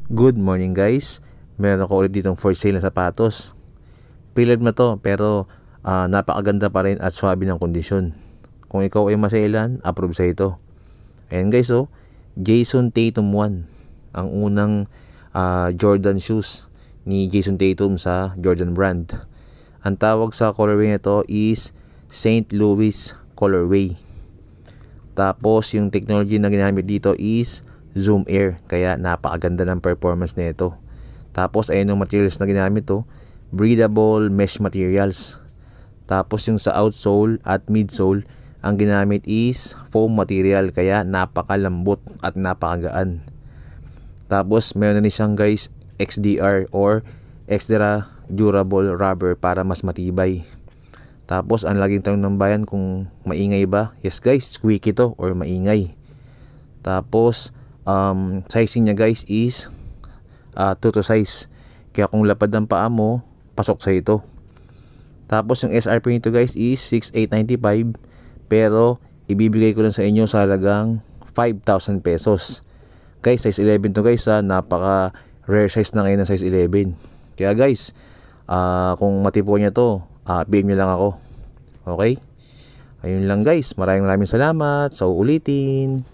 Good morning guys. Meron ako ulit ditong for sale na sapatos. Pre-loved na to pero napakaganda pa rin at swabe ng kondisyon. Kung ikaw ay masailan, approve sa ito. Ayan guys, Jason Tatum 1. Ang unang Jordan shoes ni Jason Tatum sa Jordan brand. Ang tawag sa colorway nito is St. Louis colorway. Tapos yung technology na ginamit dito is Zoom Air, kaya napakaganda ng performance nito. Tapos ayun yung materials na ginamit breathable mesh materials. Tapos yung sa outsole at midsole, ang ginamit is foam material, kaya napakalambot at napakagaan. Tapos meron na din siyang guys XDR or extra durable rubber para mas matibay. Tapos ang laging tanong ng bayan kung maingay ba? Yes guys, squeaky to or maingay. Tapos sizing niya guys is 2 to size. Kaya kung lapad ng paa mo, pasok sa ito. Tapos yung SRP nito guys is 6,895, pero ibibigay ko lang sa inyo sa halagang 5,000 pesos. Guys, size 11 to guys, napaka rare size na ngayon ng size 11. Kaya guys, kung matipo niya to, PM nyo lang ako. Okay? Ayun lang guys, maraming salamat sa uulitin.